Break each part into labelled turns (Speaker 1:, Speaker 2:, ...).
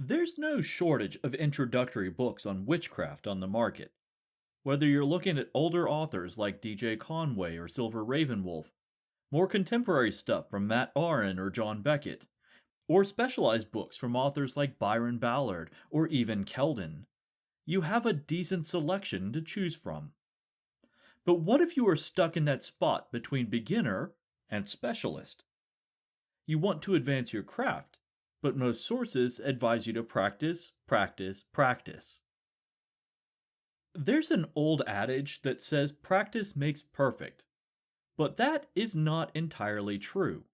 Speaker 1: There's no shortage of introductory books on witchcraft on the market. Whether you're looking at older authors like DJ Conway or Silver Ravenwolf, more contemporary stuff from Matt Aron or John Beckett, or specialized books from authors like Byron Ballard or even Keldon, you have a decent selection to choose from. But what if you are stuck in that spot between beginner and specialist? You want to advance your craft, but most sources advise you to practice, practice, practice. There's an old adage that says practice makes perfect, but that is not entirely true.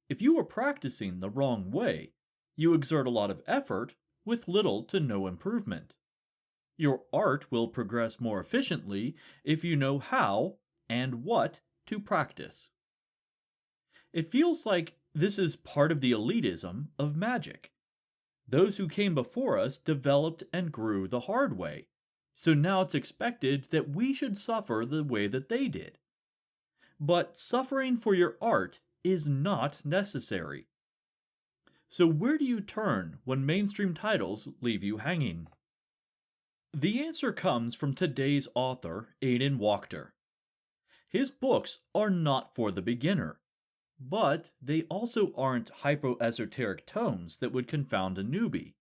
Speaker 1: If you are practicing the wrong way, you exert a lot of effort with little to no improvement. Your art will progress more efficiently if you know how and what to practice. It feels like this is part of the elitism of magic. Those who came before us developed and grew the hard way, so now it's expected that we should suffer the way that they did. But suffering for your art is not necessary. So where do you turn when mainstream titles leave you hanging? The answer comes from today's author, Aidan Wachter. His books are not for the beginner, but they also aren't hypo-esoteric tomes that would confound a newbie.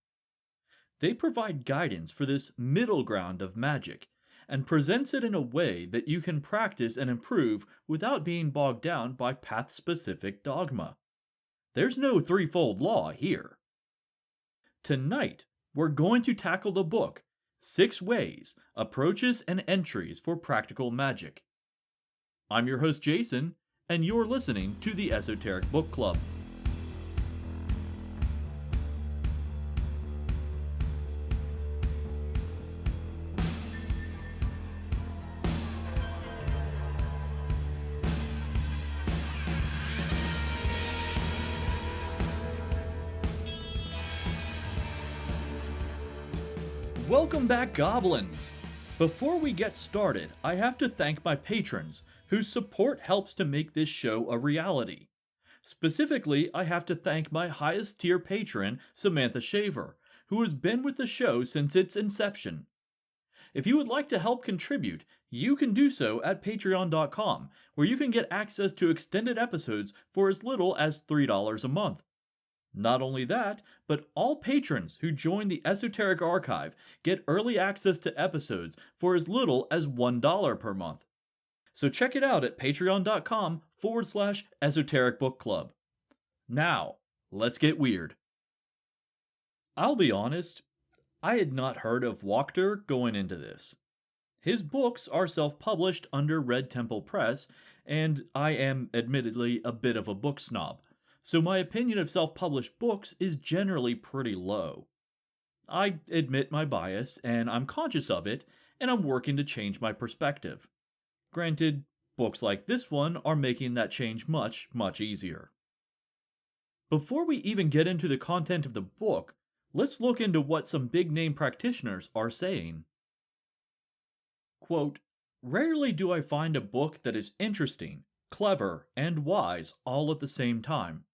Speaker 1: They provide guidance for this middle ground of magic, and presents it in a way that you can practice and improve without being bogged down by path-specific dogma. There's no threefold law here. Tonight, we're going to tackle the book, 6 Ways, Approaches, and Entries for Practical Magic. I'm your host Jason, and you're listening to the Esoteric Book Club. Welcome back, Goblins! Before we get started, I have to thank my patrons, whose support helps to make this show a reality. Specifically, I have to thank my highest tier patron, Samantha Shaver, who has been with the show since its inception. If you would like to help contribute, you can do so at patreon.com, where you can get access to extended episodes for as little as $3 a month. Not only that, but all patrons who join the Esoteric Archive get early access to episodes for as little as $1 per month. So check it out at patreon.com/Esoteric Book Club. Now, let's get weird. I'll be honest, I had not heard of Wachter going into this. His books are self-published under Red Temple Press, and I am admittedly a bit of a book snob, so my opinion of self-published books is generally pretty low. I admit my bias, and I'm conscious of it, and I'm working to change my perspective. Granted, books like this one are making that change much, much easier. Before we even get into the content of the book, let's look into what some big-name practitioners are saying. Quote, "Rarely do I find a book that is interesting, clever, and wise all at the same time.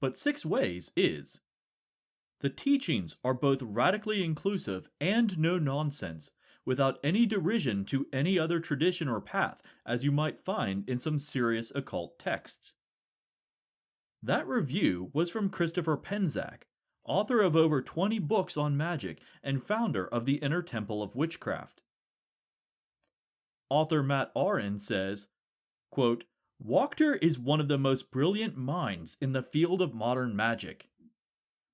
Speaker 1: But 6 Ways is. The teachings are both radically inclusive and no nonsense, without any derision to any other tradition or path, as you might find in some serious occult texts." That review was from Christopher Penczak, author of over 20 books on magic and founder of the Inner Temple of Witchcraft. Author Matt Aron says, quote, "Wachter is one of the most brilliant minds in the field of modern magic."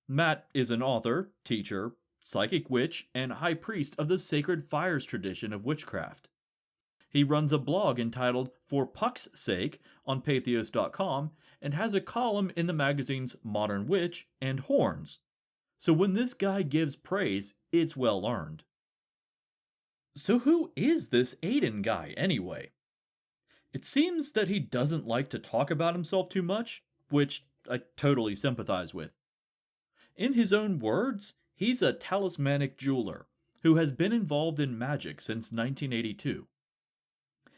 Speaker 1: Matt is an author, teacher, psychic witch, and high priest of the Sacred Fires tradition of witchcraft. He runs a blog entitled For Puck's Sake on Patheos.com and has a column in the magazines Modern Witch and Horns. So when this guy gives praise, it's well earned. So who is this Aidan guy anyway? It seems that he doesn't like to talk about himself too much, which I totally sympathize with. In his own words, he's a talismanic jeweler who has been involved in magic since 1982.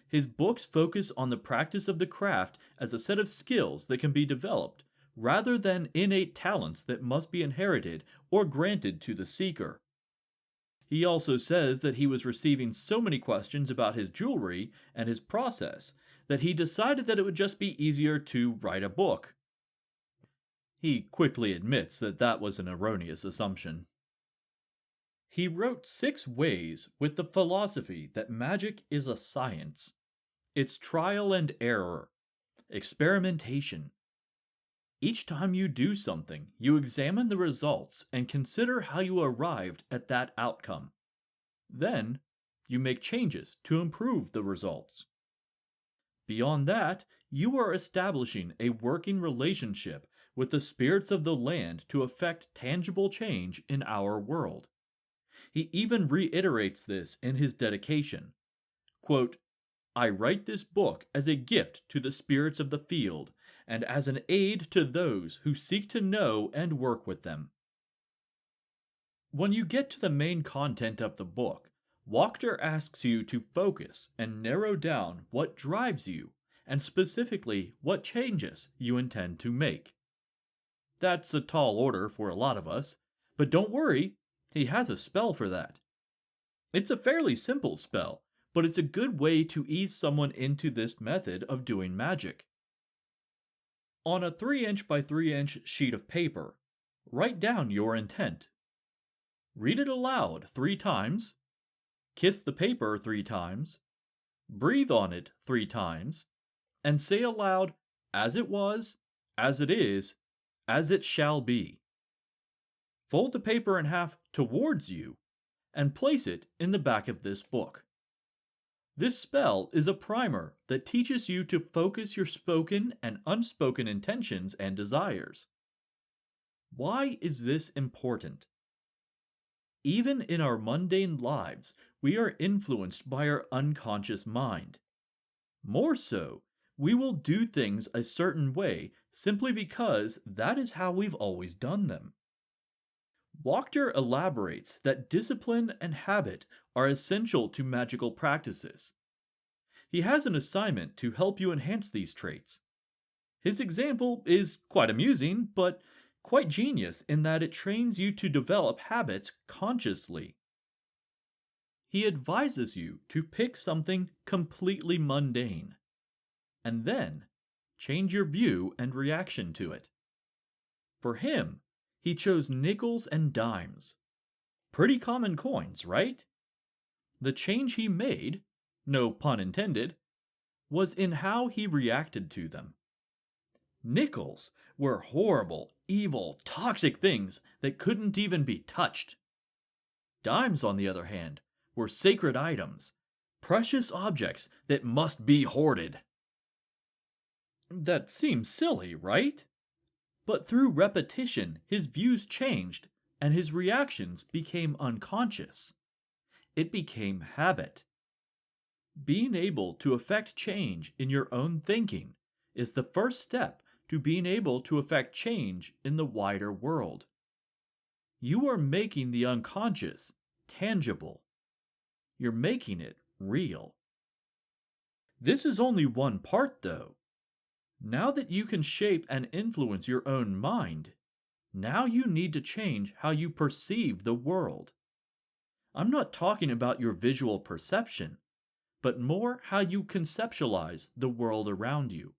Speaker 1: His books focus on the practice of the craft as a set of skills that can be developed, rather than innate talents that must be inherited or granted to the seeker. He also says that he was receiving so many questions about his jewelry and his process that he decided that it would just be easier to write a book. He quickly admits that that was an erroneous assumption. He wrote 6 ways with the philosophy that magic is a science. It's trial and error, experimentation. Each time you do something, you examine the results and consider how you arrived at that outcome. Then, you make changes to improve the results. Beyond that, you are establishing a working relationship with the spirits of the land to effect tangible change in our world. He even reiterates this in his dedication. Quote, I write this book as a gift to the spirits of the field and as an aid to those who seek to know and work with them. When you get to the main content of the book, Wachter asks you to focus and narrow down what drives you and specifically what changes you intend to make. That's a tall order for a lot of us, but don't worry, he has a spell for that. It's a fairly simple spell, but it's a good way to ease someone into this method of doing magic. On a 3-inch by 3-inch sheet of paper, write down your intent. Read it aloud 3 times, kiss the paper 3 times, breathe on it 3 times, and say aloud, as it was, as it is, as it shall be. Fold the paper in half towards you and place it in the back of this book. This spell is a primer that teaches you to focus your spoken and unspoken intentions and desires. Why is this important? Even in our mundane lives, we are influenced by our unconscious mind. More so, we will do things a certain way simply because that is how we've always done them. Wachter elaborates that discipline and habit are essential to magical practices. He has an assignment to help you enhance these traits. His example is quite amusing, but quite genius in that it trains you to develop habits consciously. He advises you to pick something completely mundane, and then change your view and reaction to it. For him, he chose nickels and dimes. Pretty common coins, right? The change he made, no pun intended, was in how he reacted to them. Nickels were horrible, evil, toxic things that couldn't even be touched. Dimes, on the other hand, were sacred items, precious objects that must be hoarded. That seems silly, right? But through repetition, his views changed and his reactions became unconscious. It became habit. Being able to affect change in your own thinking is the first step to being able to affect change in the wider world. You are making the unconscious tangible. You're making it real. This is only one part, though. Now that you can shape and influence your own mind, now you need to change how you perceive the world. I'm not talking about your visual perception, but more how you conceptualize the world around you.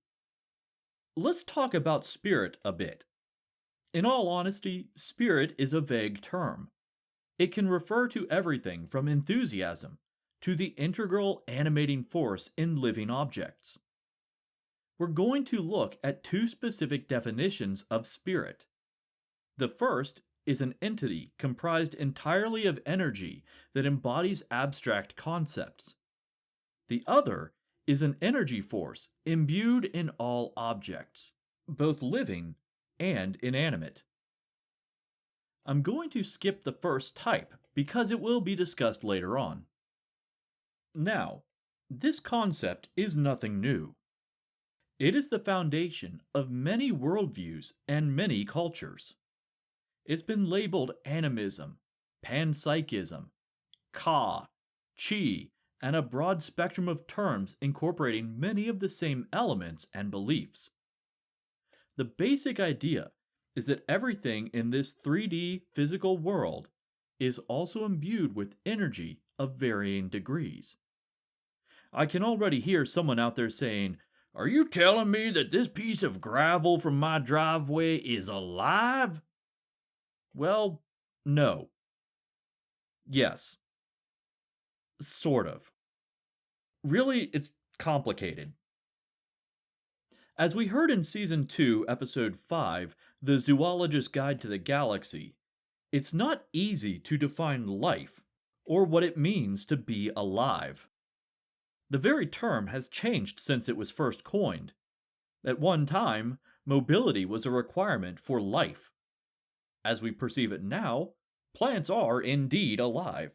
Speaker 1: Let's talk about spirit a bit. In all honesty, spirit is a vague term. It can refer to everything from enthusiasm to the integral animating force in living objects. We're going to look at 2 specific definitions of spirit. The first is an entity comprised entirely of energy that embodies abstract concepts. The other is an energy force imbued in all objects, both living and inanimate. I'm going to skip the first type because it will be discussed later on. Now, this concept is nothing new. It is the foundation of many worldviews and many cultures. It's been labeled animism, panpsychism, ka, chi, and a broad spectrum of terms incorporating many of the same elements and beliefs. The basic idea is that everything in this 3D physical world is also imbued with energy of varying degrees. I can already hear someone out there saying, "Are you telling me that this piece of gravel from my driveway is alive?" Well, no. Yes. Sort of. Really, it's complicated. As we heard in Season 2, Episode 5, The Zoologist's Guide to the Galaxy, it's not easy to define life or what it means to be alive. The very term has changed since it was first coined. At one time, mobility was a requirement for life. As we perceive it now, plants are indeed alive,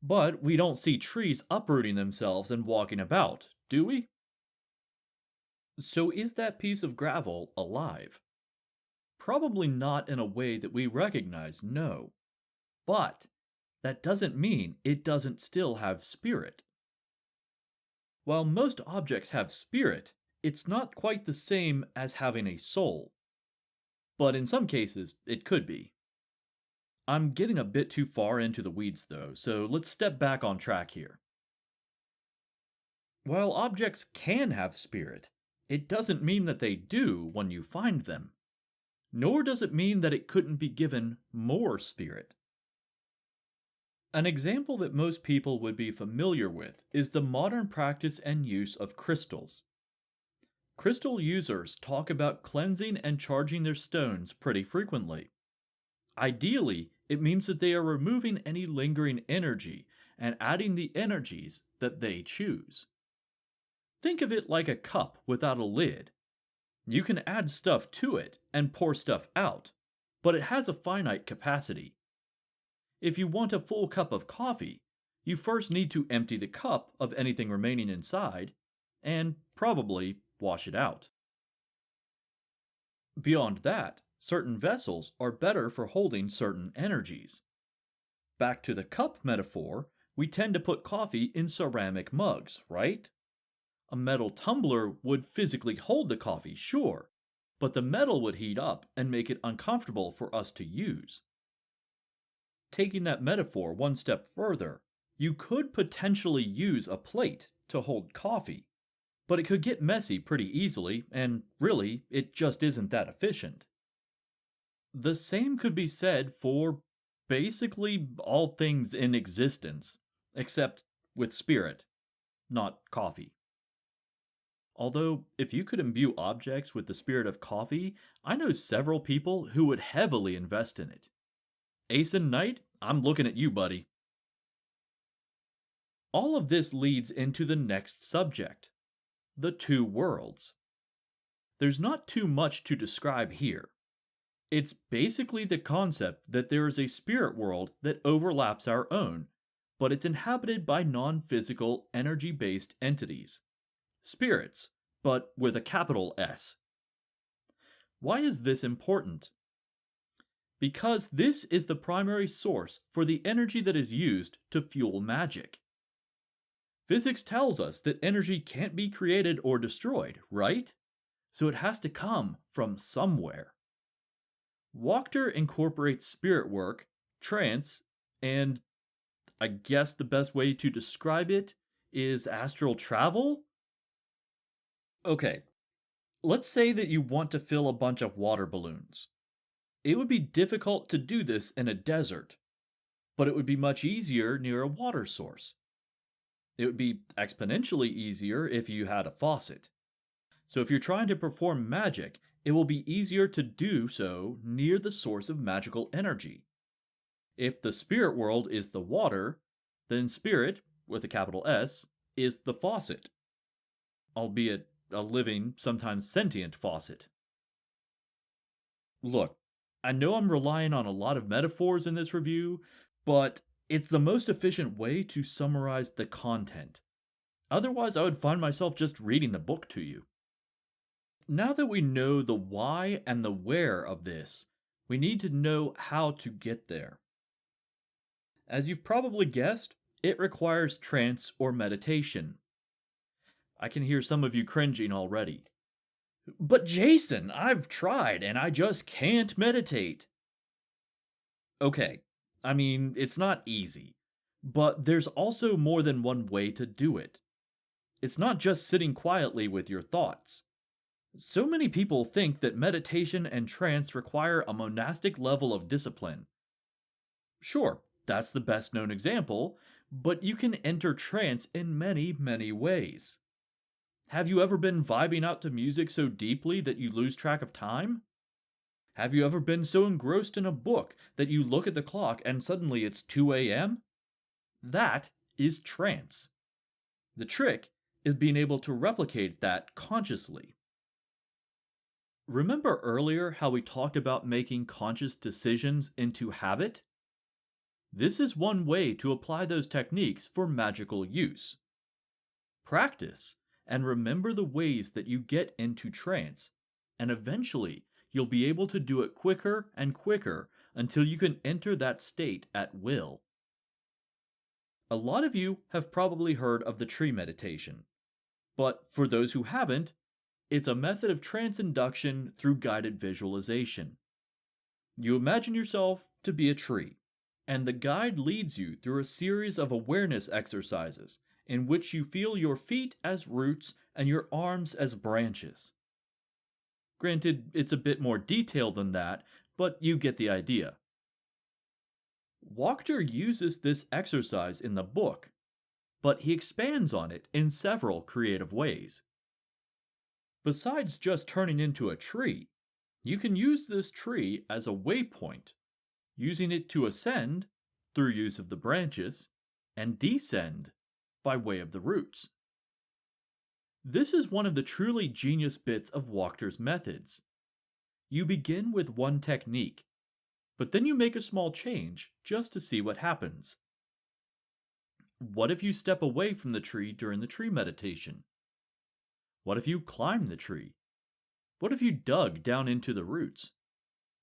Speaker 1: but we don't see trees uprooting themselves and walking about, do we? So is that piece of gravel alive? Probably not in a way that we recognize, no. But that doesn't mean it doesn't still have spirit. While most objects have spirit, it's not quite the same as having a soul. But in some cases, it could be. I'm getting a bit too far into the weeds though, so let's step back on track here. While objects can have spirit, it doesn't mean that they do when you find them. Nor does it mean that it couldn't be given more spirit. An example that most people would be familiar with is the modern practice and use of crystals. Crystal users talk about cleansing and charging their stones pretty frequently. Ideally, it means that they are removing any lingering energy and adding the energies that they choose. Think of it like a cup without a lid. You can add stuff to it and pour stuff out, but it has a finite capacity. If you want a full cup of coffee, you first need to empty the cup of anything remaining inside, and probably wash it out. Beyond that, certain vessels are better for holding certain energies. Back to the cup metaphor, we tend to put coffee in ceramic mugs, right? A metal tumbler would physically hold the coffee, sure, but the metal would heat up and make it uncomfortable for us to use. Taking that metaphor one step further, you could potentially use a plate to hold coffee, but it could get messy pretty easily, and really, it just isn't that efficient. The same could be said for basically all things in existence, except with spirit, not coffee. Although, if you could imbue objects with the spirit of coffee, I know several people who would heavily invest in it. Ace Knight, I'm looking at you, buddy. All of this leads into the next subject, the two worlds. There's not too much to describe here. It's basically the concept that there is a spirit world that overlaps our own, but it's inhabited by non-physical, energy-based entities. Spirits, but with a capital S. Why is this important? Because this is the primary source for the energy that is used to fuel magic. Physics tells us that energy can't be created or destroyed, right? So it has to come from somewhere. Wachter incorporates spirit work, trance, and I guess the best way to describe it is astral travel? Okay, let's say that you want to fill a bunch of water balloons. It would be difficult to do this in a desert, but it would be much easier near a water source. It would be exponentially easier if you had a faucet. So if you're trying to perform magic, it will be easier to do so near the source of magical energy. If the spirit world is the water, then spirit, with a capital S, is the faucet. Albeit a living, sometimes sentient faucet. Look, I know I'm relying on a lot of metaphors in this review, but it's the most efficient way to summarize the content. Otherwise, I would find myself just reading the book to you. Now that we know the why and the where of this, we need to know how to get there. As you've probably guessed, it requires trance or meditation. I can hear some of you cringing already. But Jason, I've tried and I just can't meditate. Okay, I mean, it's not easy, but there's also more than one way to do it. It's not just sitting quietly with your thoughts. So many people think that meditation and trance require a monastic level of discipline. Sure, that's the best known example, but you can enter trance in many, many ways. Have you ever been vibing out to music so deeply that you lose track of time? Have you ever been so engrossed in a book that you look at the clock and suddenly it's 2 a.m.? That is trance. The trick is being able to replicate that consciously. Remember earlier how we talked about making conscious decisions into habit? This is one way to apply those techniques for magical use. Practice and remember the ways that you get into trance, and eventually you'll be able to do it quicker and quicker until you can enter that state at will. A lot of you have probably heard of the tree meditation, but for those who haven't, it's a method of trance induction through guided visualization. You imagine yourself to be a tree, and the guide leads you through a series of awareness exercises in which you feel your feet as roots and your arms as branches. Granted, it's a bit more detailed than that, but you get the idea. Wachter uses this exercise in the book, but he expands on it in several creative ways. Besides just turning into a tree, you can use this tree as a waypoint, using it to ascend through use of the branches and descend by way of the roots. This is one of the truly genius bits of Wachter's methods. You begin with one technique, but then you make a small change just to see what happens. What if you step away from the tree during the tree meditation? What if you climbed the tree? What if you dug down into the roots?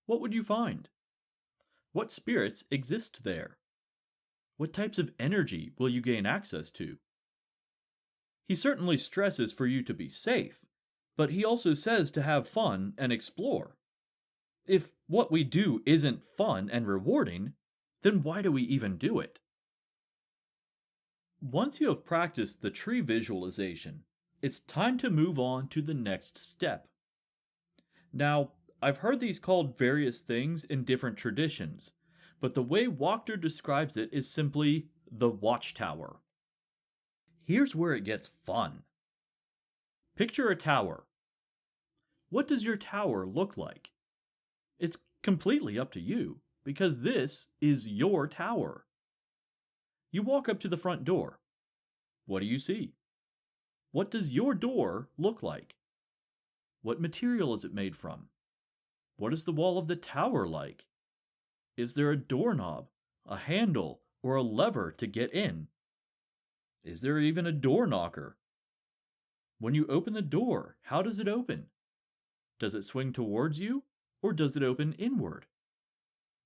Speaker 1: What would you find? What spirits exist there? What types of energy will you gain access to? He certainly stresses for you to be safe, but he also says to have fun and explore. If what we do isn't fun and rewarding, then why do we even do it? Once you have practiced the tree visualization, it's time to move on to the next step. Now, I've heard these called various things in different traditions, but the way Wachter describes it is simply the watchtower. Here's where it gets fun. Picture a tower. What does your tower look like? It's completely up to you, because this is your tower. You walk up to the front door. What do you see? What does your door look like? What material is it made from? What is the wall of the tower like? Is there a doorknob, a handle, or a lever to get in? Is there even a door knocker? When you open the door, how does it open? Does it swing towards you, or does it open inward?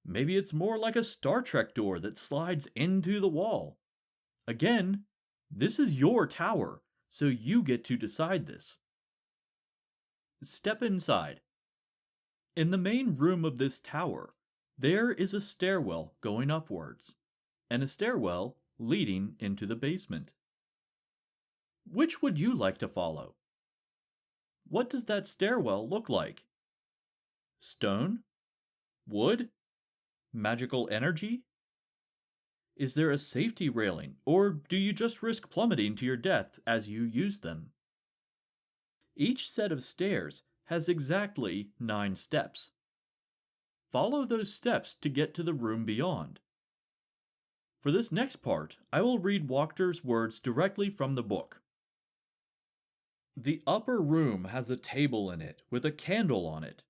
Speaker 1: Maybe it's more like a Star Trek door that slides into the wall. Again, this is your tower, so you get to decide this. Step inside. In the main room of this tower, there is a stairwell going upwards, and a stairwell leading into the basement. Which would you like to follow? What does that stairwell look like? Stone? Wood? Magical energy? Is there a safety railing, or do you just risk plummeting to your death as you use them? Each set of stairs has exactly 9 steps. Follow those steps to get to the room beyond. For this next part, I will read Wachter's words directly from the book. The upper room has a table in it with a candle on it,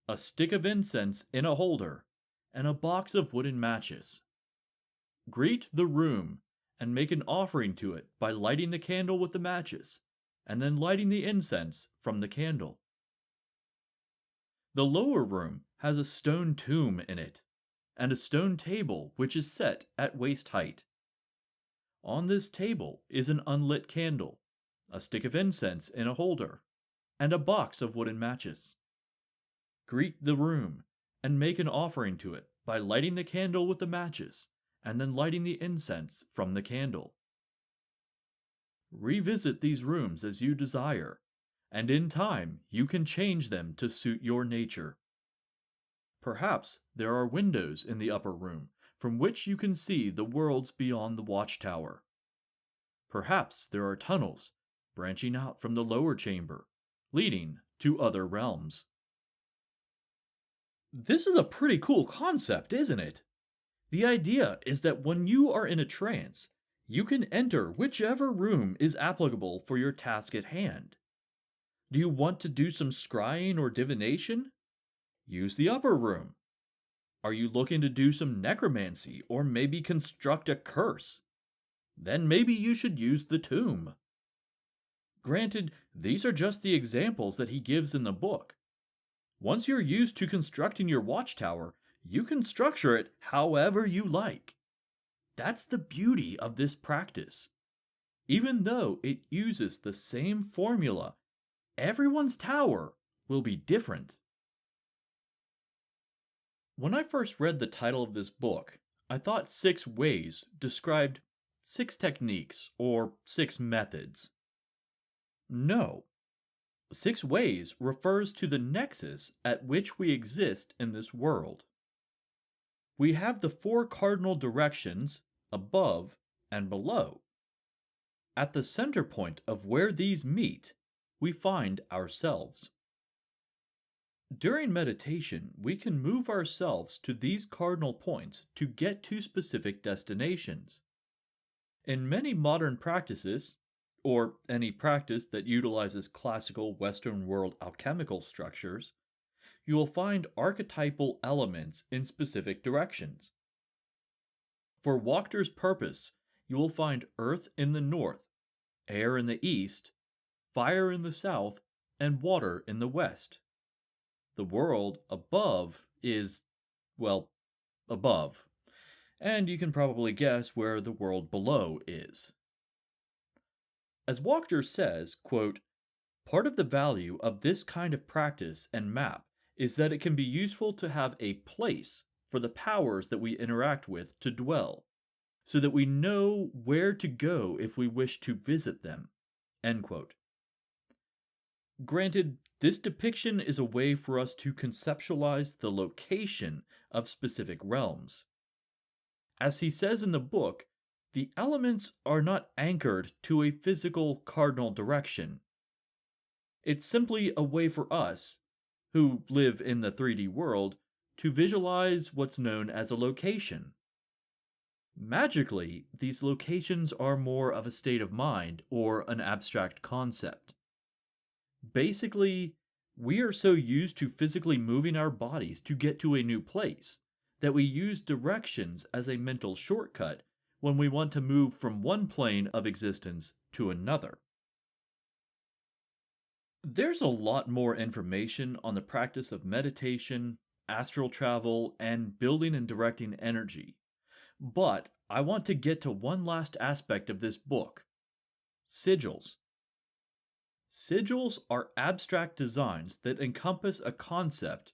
Speaker 1: a stick of incense in a holder, and a box of wooden matches. Greet the room and make an offering to it by lighting the candle with the matches, and then lighting the incense from the candle. The lower room has a stone tomb in it, and a stone table which is set at waist height. On this table is an unlit candle, a stick of incense in a holder, and a box of wooden matches. Greet the room and make an offering to it by lighting the candle with the matches and then lighting the incense from the candle. Revisit these rooms as you desire, and in time you can change them to suit your nature. Perhaps there are windows in the upper room from which you can see the worlds beyond the watchtower. Perhaps there are tunnels branching out from the lower chamber, leading to other realms. This is a pretty cool concept, isn't it? The idea is that when you are in a trance, you can enter whichever room is applicable for your task at hand. Do you want to do some scrying or divination? Use the upper room. Are you looking to do some necromancy or maybe construct a curse? Then maybe you should use the tomb. Granted, these are just the examples that he gives in the book. Once you're used to constructing your watchtower, you can structure it however you like. That's the beauty of this practice. Even though it uses the same formula, everyone's tower will be different. When I first read the title of this book, I thought 6 ways described 6 techniques or 6 methods. No. 6 ways refers to the nexus at which we exist in this world. We have the 4 cardinal directions, above and below. At the center point of where these meet, we find ourselves. During meditation, we can move ourselves to these cardinal points to get to specific destinations. In many modern practices, or any practice that utilizes classical Western world alchemical structures, you will find archetypal elements in specific directions. For Wachter's purpose, you will find earth in the north, air in the east, fire in the south, and water in the west. The world above is, well, above, and you can probably guess where the world below is. As Wachter says, quote, "Part of the value of this kind of practice and map is that it can be useful to have a place for the powers that we interact with to dwell, so that we know where to go if we wish to visit them." End quote. Granted, this depiction is a way for us to conceptualize the location of specific realms. As he says in the book, the elements are not anchored to a physical cardinal direction. It's simply a way for us, who live in the 3D world, to visualize what's known as a location. Magically, these locations are more of a state of mind or an abstract concept. Basically, we are so used to physically moving our bodies to get to a new place that we use directions as a mental shortcut when we want to move from one plane of existence to another. There's a lot more information on the practice of meditation, astral travel, and building and directing energy, but I want to get to one last aspect of this book: sigils. Sigils are abstract designs that encompass a concept,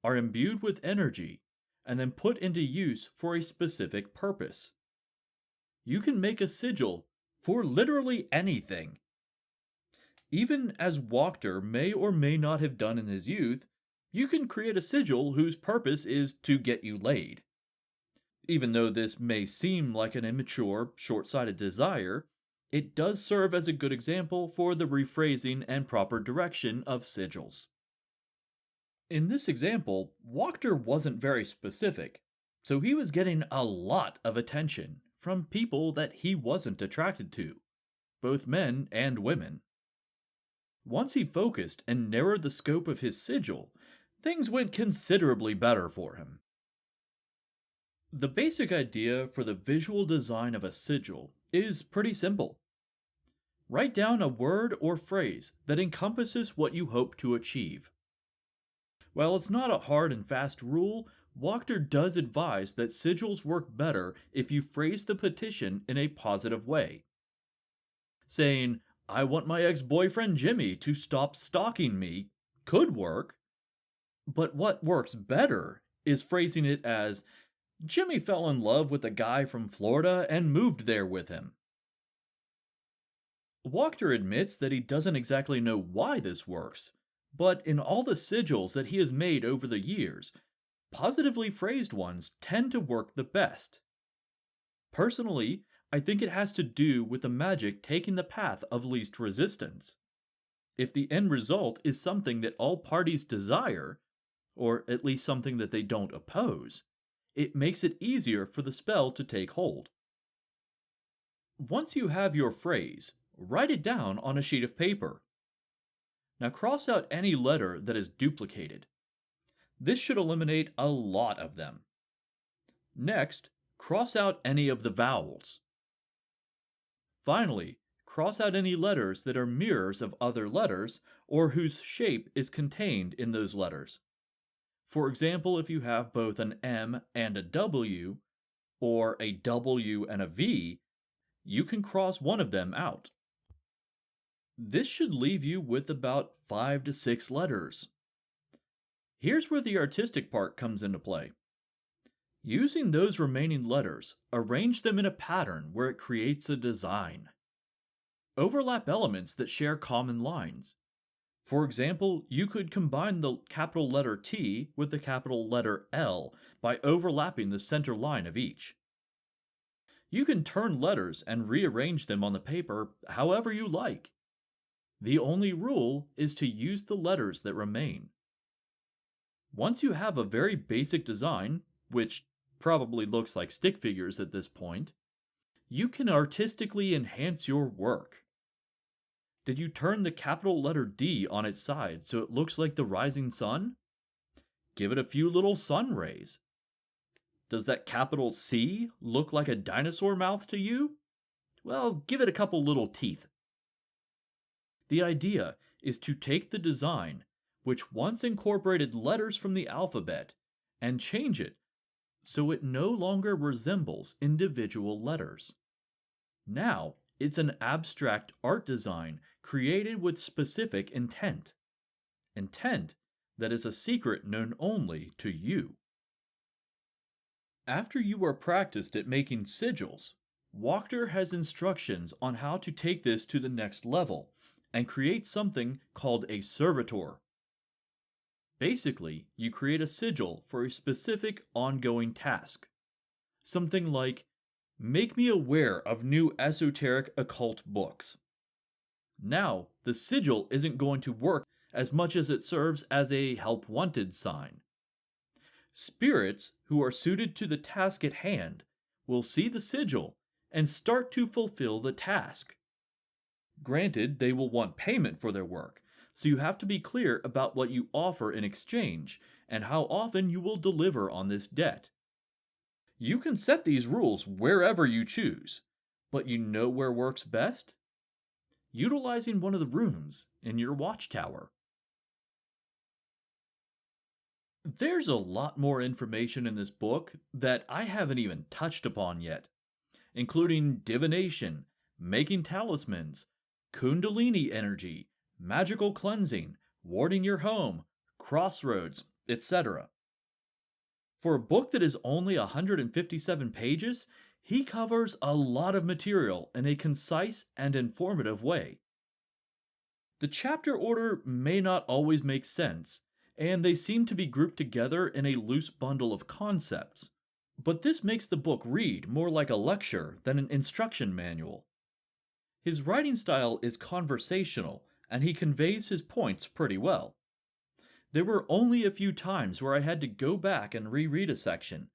Speaker 1: are imbued with energy, and then put into use for a specific purpose. You can make a sigil for literally anything. Even as Wachter may or may not have done in his youth, you can create a sigil whose purpose is to get you laid. Even though this may seem like an immature, short-sighted desire, it does serve as a good example for the rephrasing and proper direction of sigils. In this example, Wachter wasn't very specific, so he was getting a lot of attention from people that he wasn't attracted to, both men and women. Once he focused and narrowed the scope of his sigil, things went considerably better for him. The basic idea for the visual design of a sigil is pretty simple. Write down a word or phrase that encompasses what you hope to achieve. While it's not a hard and fast rule, Wachter does advise that sigils work better if you phrase the petition in a positive way. Saying, I want my ex boyfriend Jimmy to stop stalking me could work, but what works better is phrasing it as Jimmy fell in love with a guy from Florida and moved there with him. Wachter admits that he doesn't exactly know why this works, but in all the sigils that he has made over the years, positively phrased ones tend to work the best. Personally, I think it has to do with the magic taking the path of least resistance. If the end result is something that all parties desire, or at least something that they don't oppose, it makes it easier for the spell to take hold. Once you have your phrase, write it down on a sheet of paper. Now cross out any letter that is duplicated. This should eliminate a lot of them. Next, cross out any of the vowels. Finally, cross out any letters that are mirrors of other letters or whose shape is contained in those letters. For example, if you have both an M and a W, or a W and a V, you can cross one of them out. This should leave you with about 5 to 6 letters. Here's where the artistic part comes into play. Using those remaining letters, arrange them in a pattern where it creates a design. Overlap elements that share common lines. For example, you could combine the capital letter T with the capital letter L by overlapping the center line of each. You can turn letters and rearrange them on the paper however you like. The only rule is to use the letters that remain. Once you have a very basic design, which probably looks like stick figures at this point, you can artistically enhance your work. Did you turn the capital letter D on its side so it looks like the rising sun? Give it a few little sun rays. Does that capital C look like a dinosaur mouth to you? Well, give it a couple little teeth. The idea is to take the design, which once incorporated letters from the alphabet, and change it so it no longer resembles individual letters. Now, it's an abstract art design created with specific intent. Intent that is a secret known only to you. After you are practiced at making sigils, Wachter has instructions on how to take this to the next level and create something called a servitor. Basically, you create a sigil for a specific ongoing task. Something like, make me aware of new esoteric occult books. Now, the sigil isn't going to work as much as it serves as a help wanted sign. Spirits who are suited to the task at hand will see the sigil and start to fulfill the task. Granted, they will want payment for their work, so you have to be clear about what you offer in exchange and how often you will deliver on this debt. You can set these rules wherever you choose, but you know where works best? Utilizing one of the rooms in your watchtower. There's a lot more information in this book that I haven't even touched upon yet, including divination, making talismans, kundalini energy, magical cleansing, warding your home, crossroads, etc. For a book that is only 157 pages, he covers a lot of material in a concise and informative way. The chapter order may not always make sense, and they seem to be grouped together in a loose bundle of concepts, but this makes the book read more like a lecture than an instruction manual. His writing style is conversational, and he conveys his points pretty well. There were only a few times where I had to go back and reread a section,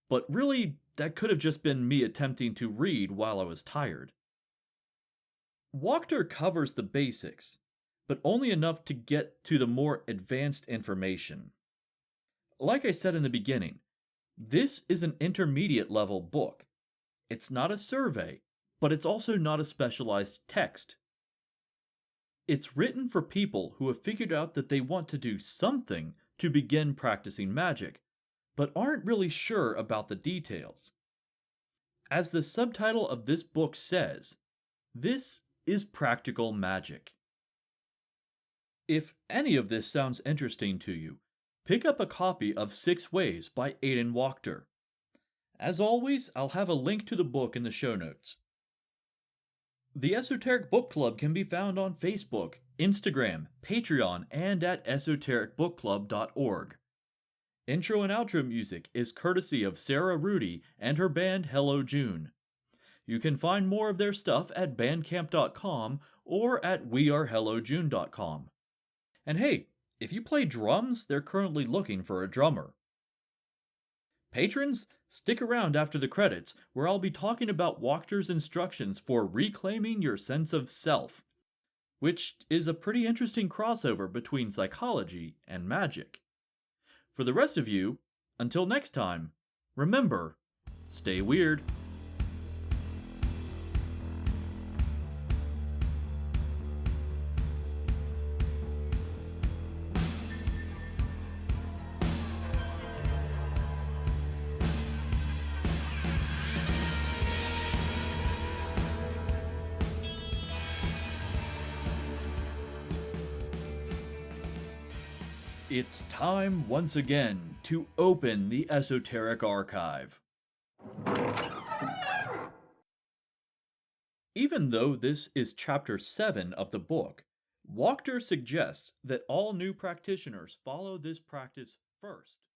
Speaker 1: but really, that could have just been me attempting to read while I was tired. Wachter covers the basics, but only enough to get to the more advanced information. Like I said in the beginning, this is an intermediate level book. It's not a survey, but it's also not a specialized text. It's written for people who have figured out that they want to do something to begin practicing magic, but aren't really sure about the details. As the subtitle of this book says, this is practical magic. If any of this sounds interesting to you, pick up a copy of 6 Ways by Aidan Wachter. As always, I'll have a link to the book in the show notes. The Esoteric Book Club can be found on Facebook, Instagram, Patreon, and at esotericbookclub.org. Intro and outro music is courtesy of Sarah Rudy and her band Hello June. You can find more of their stuff at bandcamp.com or at wearehellojune.com. And hey, if you play drums, they're currently looking for a drummer. Patrons, stick around after the credits, where I'll be talking about Wachter's instructions for reclaiming your sense of self, which is a pretty interesting crossover between psychology and magic. For the rest of you, until next time, remember, stay weird. It's time once again to open the Esoteric Archive. Even though this is chapter 7 of the book, Wachter suggests that all new practitioners follow this practice first.